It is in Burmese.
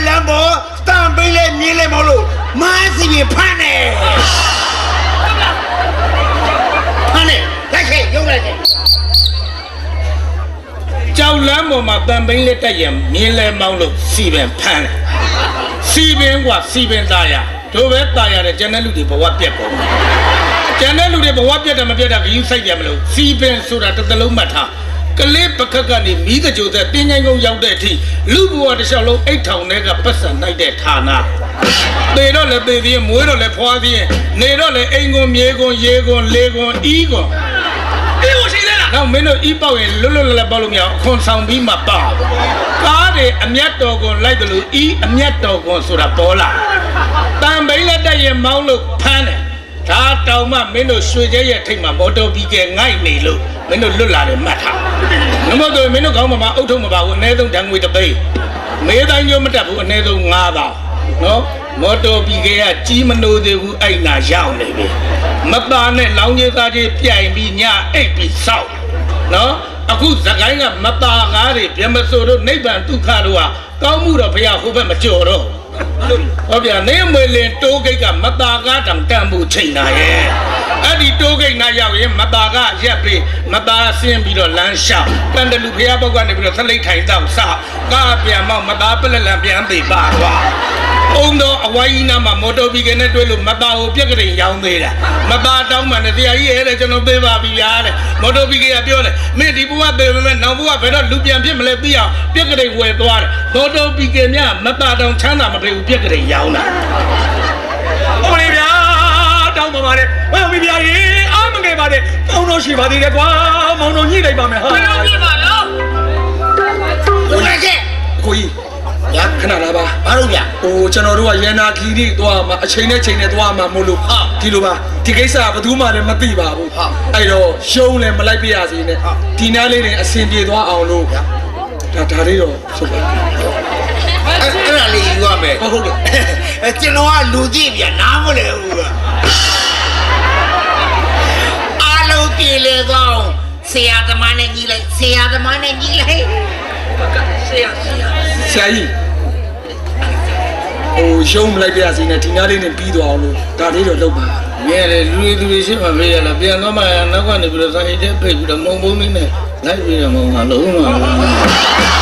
လမ်းပေါ်တန်ပေးလဲမြင်းလဲမဟုတ်လို့မားစီပြီးဖမ်းနေလိုက်ခဲ့ရုံးလိုက်ခဲ့ကြောက်လမ်းပေါ်မှာတန်ပိန်းလက်တက်ရင်မြင်းလဲမောင်းလို့စီပင်ဖမ်းတယ်စီပင်ကစီပင်သားရတို့ပဲသားရတဲ့ကျန်တဲ့လူတွေဘဝပြက်ကုန်ကျန်တဲ့လူတွေဘဝပြက်တယ်မပြက်တာဂရုစိုက်တယ်မလို့စီပင်ဆိုတာတစ်သလုံးမှတ်ထားကလေးပကက်ကနေမိကကြိုတဲ့တင်းငိုင်းကုန်းရောက်တဲ့အထိလူဘဝတစ်လျှောက်လုံးအိတ်ထောင်တွေကပတ်စံနိုင်တဲ့ဌာနသေတော့လည်းသေသေးမွေးတော့လည်းဖွာသေးနေတော့လည်းအိမ်ကွန်မြေကွန်ရေကွန်လေကွန်အီးကွန်အေးရှိသေးလားနောက်မင်းတို့အီးပေါက်ရင်လွတ်လွတ်လပ်ပေါက်လို့မရအောင်ခွန်ဆောင်ပြီးမှပါကားတွေအမျက်တော်ကွန်လိုက်တယ်လို့အီးအမျက်တော်ကွန်ဆိုတာပေါ်လာတန်ပိန်းလက်တက်ရင်မောင်းလို့ဖမ်းတယ်ဒါတောင်မှမင်းတို့ရွှေကျဲရဲ့ထိတ်မှာမော်တော်ဘီကဲငိုက်နေလို့မင်းတို့လွတ်လာတယ်မှတ်ထားနမို့တော့မင်းတို့ကောင်းမှာအုတ်ထုံးမပါဘူးအနည်းဆုံးဓာတ်ငွေတစ်သိန်းမေးတိုင်းကျိုးမတက်ဘူးအနည်းဆုံး9000နော်မော်တော်ဘီကဲကကြီးမနိုးသေးဘူးအဲ့နာရောက်နေပြီမသားနဲ့လောင်းကြီးသားကြီးပြိုင်ပြီးညအိတ်ပြီးစောက်နော်အခုသခိုင်းကမသားကားတွေဗြဟ္မစိုတို့နိဗ္ဗာန်ဒုက္ခတို့ဟာကောင်းမှုတော့ဘုရားဟိုဘက်မကြော်တော့ဟောဗျာနေမွေလင်တိုးဂိတ်ကမသားကားတောင်တန်ဖို့ချိန်တာရဲ့အဲ့ဒီတိုးဂိတ်နာရောက်ရင်မသားကရက်ပြီးမသားဆင်းပြီးတော့လမ်းလျှောက်တန်တလူဘုရားဘောက်ကနေပြီးတော့သလိတ်ထိုင်တော့စကားပြန်မောက်မသားပလက်လန်ပြန်သေးပါသွားအုံတော့အဝိုင်းနာမှာမော်တော်ဘီကနဲ့တွေ့လို့မသားကိုပြက်ကလေးရောင်းသေးတာမသားတောင်းမှနဲ့တရားကြီးရဲ့လေကျွန်တော်သေးပါပြီရားတဲ့မော်တော်ဘီကပြောတယ်မင်းဒီဘဝသေးမယ်နောက်ဘဝဘယ်တော့လူပြန်ဖြစ်မလဲသိအောင်ပြက်ကလေးဝယ်သွားတယ်မော်တော်ဘီကမြမသားတောင်းချမ်းသာမပြေဘူးပြက်ကလေးရောင်းတာဟုတ်လေဗျာတောင်းပါပါလေဝယ်ပြီဗျာကြီးအားမငယ်ပါနဲ့ကောင်းတော့ရှိပါသေးတယ်ကွာမောင်တော်ညှိလိုက်ပါမယ်ဟာဘယ်လိုညှိပါလို့ဦးလိုက်ခဲ့ကိုကြီးရခဏလာပါဘာလို့ဗျဟိုကျွန်တော်တို့ကရန်နာခီးတိသွားမှာအချိန်နဲ့ချိန်နဲ့သွားမှာမို့လို့ဒီလိုပါဒီကိစ္စကဘယ်သူမှလည်းမသိပါဘူးအဲ့တော့ရှုံးလည်းမလိုက်ပြရစေနဲ့ဒီနားလေးတွေအဆင်ပြေသွားအောင်လို့ဒါလေးတော့ဆိုပါအဲ့ဒါလေးယူရမယ်ဟုတ်ကဲ့ကျွန်တော်ကလူကြည့်ဗျနားမလဲဘူးအားလုံးပြေလေကောင်းဆရာသမားနဲ့ညီလိုက်ဆရာသမားနဲ့ညီလိုက်ဆရာကြီးဟိုရှုံးမလိုက်ပြစီနဲ့ဒီနားလေးနဲ့ပြီးသွားအောင်လို့ဒါလေးတော့လုပ်ပါမြဲလေလူတွေရှိမှမေးရလားပြန်တော့မှနောက်ကနေပြီးတော့စာအိတ်ထဲဖိတ်ပြီးတော့မုံမုံလေးနဲ့လိုက်ပြီးတော့မုံကလုံးတော့